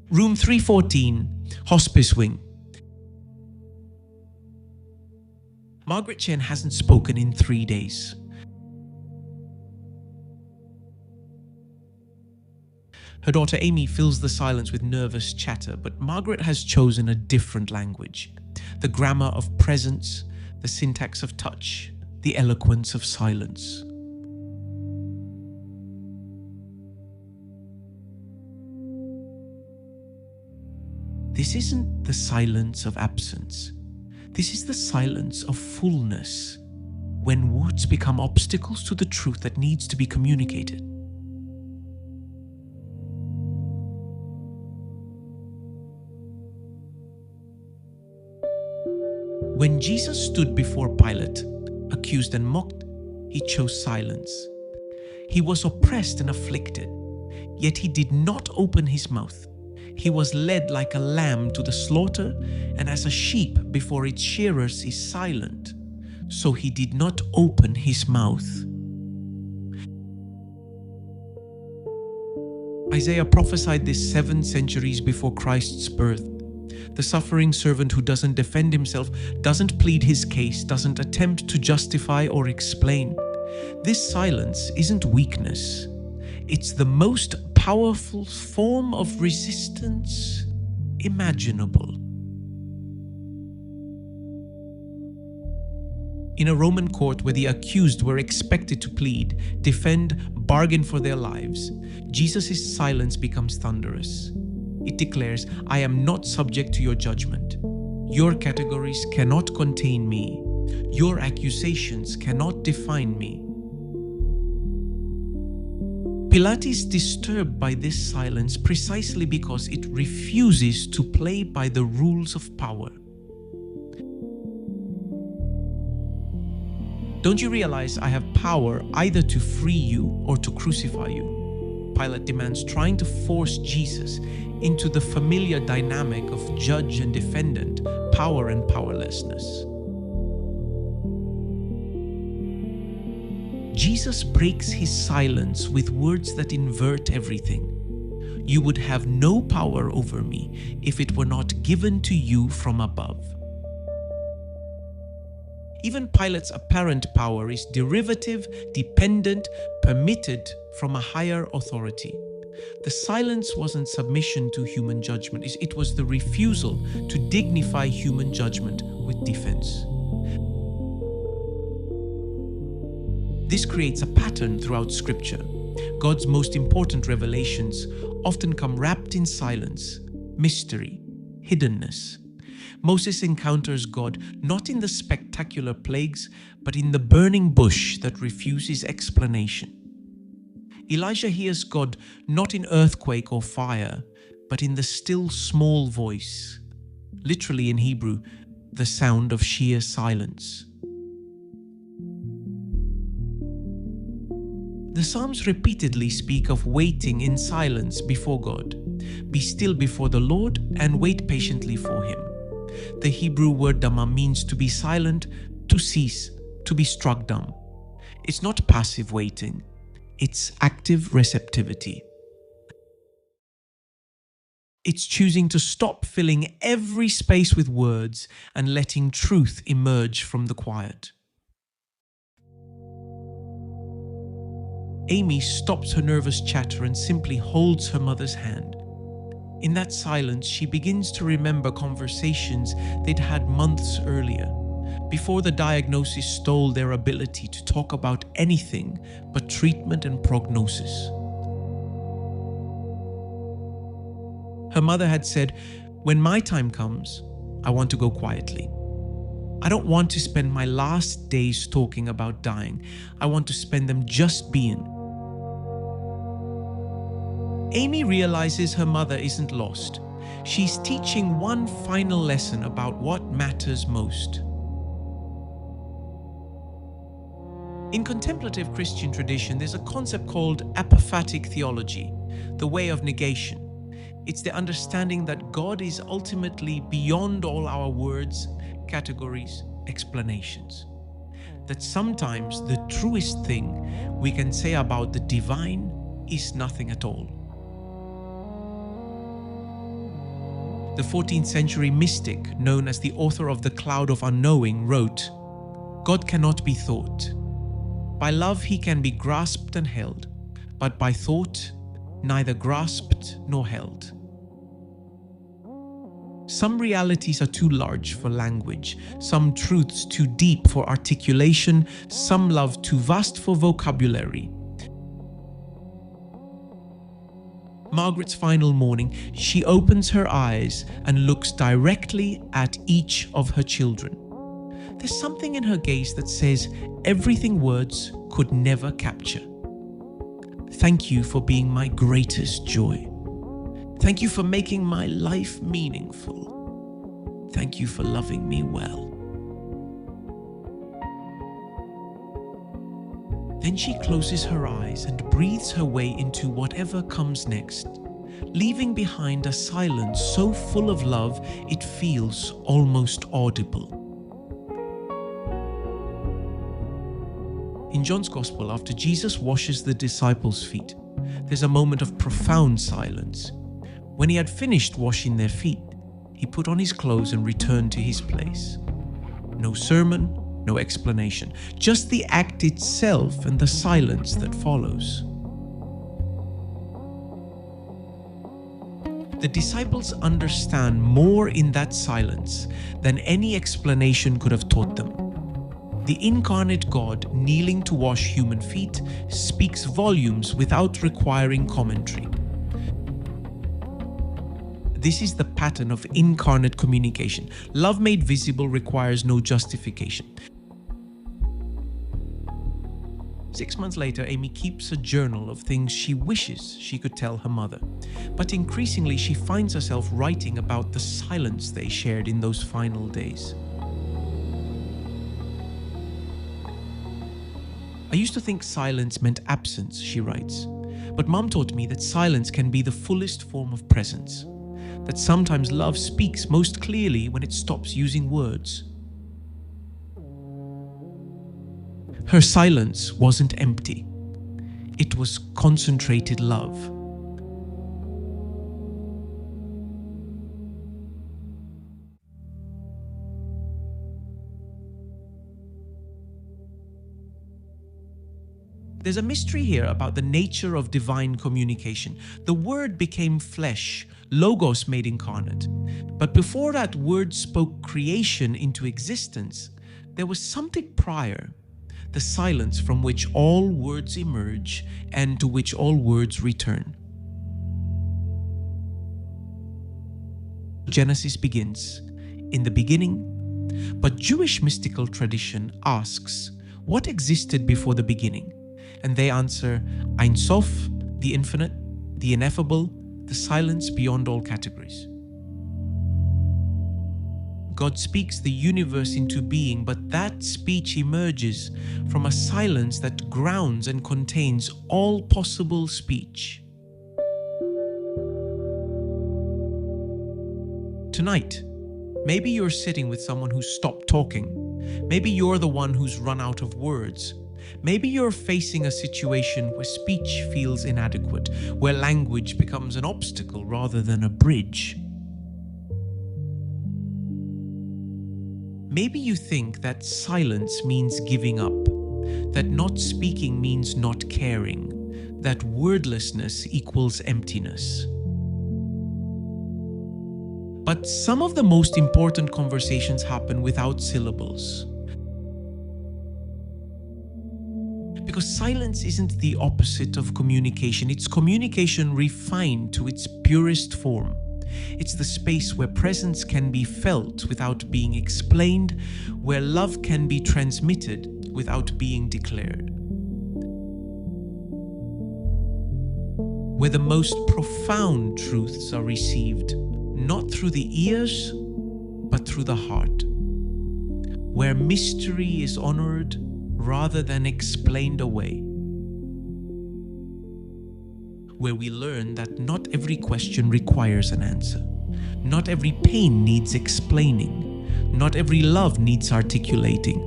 Room 314, hospice wing. Margaret Chen hasn't spoken in 3 days. Her daughter Amy fills the silence with nervous chatter, but Margaret has chosen a different language. The grammar of presence, the syntax of touch, the eloquence of silence. This isn't the silence of absence. This is the silence of fullness, when words become obstacles to the truth that needs to be communicated. When Jesus stood before Pilate, accused and mocked, he chose silence. He was oppressed and afflicted, yet he did not open his mouth. He was led like a lamb to the slaughter, and as a sheep before its shearers is silent, so he did not open his mouth. Isaiah prophesied this 7 centuries before Christ's birth. The suffering servant who doesn't defend himself, doesn't plead his case, doesn't attempt to justify or explain. This silence isn't weakness. It's the most powerful form of resistance imaginable. In a Roman court where the accused were expected to plead, defend, bargain for their lives, Jesus' silence becomes thunderous. It declares, "I am not subject to your judgment. Your categories cannot contain me. Your accusations cannot define me." Pilate is disturbed by this silence precisely because it refuses to play by the rules of power. "Don't you realize I have power either to free you or to crucify you?" Pilate demands, trying to force Jesus into the familiar dynamic of judge and defendant, power and powerlessness. Jesus breaks his silence with words that invert everything. "You would have no power over me if it were not given to you from above." Even Pilate's apparent power is derivative, dependent, permitted from a higher authority. The silence wasn't submission to human judgment, it was the refusal to dignify human judgment with defense. This creates a pattern throughout Scripture. God's most important revelations often come wrapped in silence, mystery, hiddenness. Moses encounters God not in the spectacular plagues, but in the burning bush that refuses explanation. Elijah hears God not in earthquake or fire, but in the still small voice, literally in Hebrew, the sound of sheer silence. The Psalms repeatedly speak of waiting in silence before God. Be still before the Lord and wait patiently for Him. The Hebrew word dama means to be silent, to cease, to be struck dumb. It's not passive waiting, it's active receptivity. It's choosing to stop filling every space with words and letting truth emerge from the quiet. Amy stops her nervous chatter and simply holds her mother's hand. In that silence, she begins to remember conversations they'd had months earlier, before the diagnosis stole their ability to talk about anything but treatment and prognosis. Her mother had said, "When my time comes, I want to go quietly. I don't want to spend my last days talking about dying. I want to spend them just being." Amy realizes her mother isn't lost. She's teaching one final lesson about what matters most. In contemplative Christian tradition, there's a concept called apophatic theology, the way of negation. It's the understanding that God is ultimately beyond all our words, categories, explanations. That sometimes the truest thing we can say about the divine is nothing at all. The 14th century mystic, known as the author of The Cloud of Unknowing, wrote, "God cannot be thought. By love he can be grasped and held, but by thought neither grasped nor held." Some realities are too large for language, some truths too deep for articulation, some love too vast for vocabulary. Margaret's final morning, she opens her eyes and looks directly at each of her children. There's something in her gaze that says everything words could never capture. Thank you for being my greatest joy. Thank you for making my life meaningful. Thank you for loving me well. Then she closes her eyes and breathes her way into whatever comes next, leaving behind a silence so full of love it feels almost audible. In John's Gospel, after Jesus washes the disciples' feet, there's a moment of profound silence. When he had finished washing their feet, he put on his clothes and returned to his place. No sermon, no explanation, just the act itself and the silence that follows. The disciples understand more in that silence than any explanation could have taught them. The incarnate God kneeling to wash human feet speaks volumes without requiring commentary. This is the pattern of incarnate communication. Love made visible requires no justification. 6 months later, Amy keeps a journal of things she wishes she could tell her mother. But increasingly, she finds herself writing about the silence they shared in those final days. I used to think silence meant absence, she writes. But Mom taught me that silence can be the fullest form of presence. That sometimes love speaks most clearly when it stops using words. Her silence wasn't empty. It was concentrated love. There's a mystery here about the nature of divine communication. The Word became flesh, Logos made incarnate. But before that Word spoke creation into existence, there was something prior. The silence from which all words emerge and to which all words return. Genesis begins, in the beginning, but Jewish mystical tradition asks, what existed before the beginning? And they answer, Ein Sof, the infinite, the ineffable, the silence beyond all categories. God speaks the universe into being, but that speech emerges from a silence that grounds and contains all possible speech. Tonight, maybe you're sitting with someone who's stopped talking. Maybe you're the one who's run out of words. Maybe you're facing a situation where speech feels inadequate, where language becomes an obstacle rather than a bridge. Maybe you think that silence means giving up, that not speaking means not caring, that wordlessness equals emptiness. But some of the most important conversations happen without syllables. Because silence isn't the opposite of communication, it's communication refined to its purest form. It's the space where presence can be felt without being explained, where love can be transmitted without being declared. Where the most profound truths are received, not through the ears, but through the heart. Where mystery is honored rather than explained away. Where we learn that not every question requires an answer. Not every pain needs explaining. Not every love needs articulating.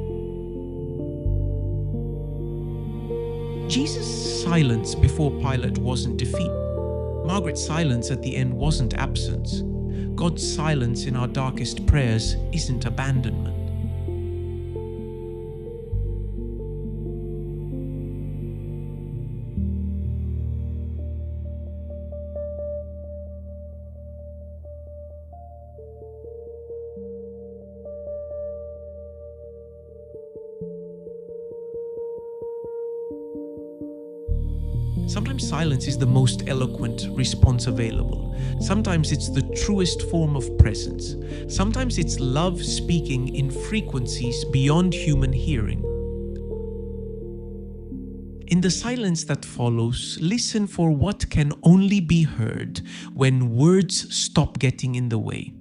Jesus' silence before Pilate wasn't defeat. Margaret's silence at the end wasn't absence. God's silence in our darkest prayers isn't abandonment. Sometimes silence is the most eloquent response available. Sometimes it's the truest form of presence. Sometimes it's love speaking in frequencies beyond human hearing. In the silence that follows, listen for what can only be heard when words stop getting in the way.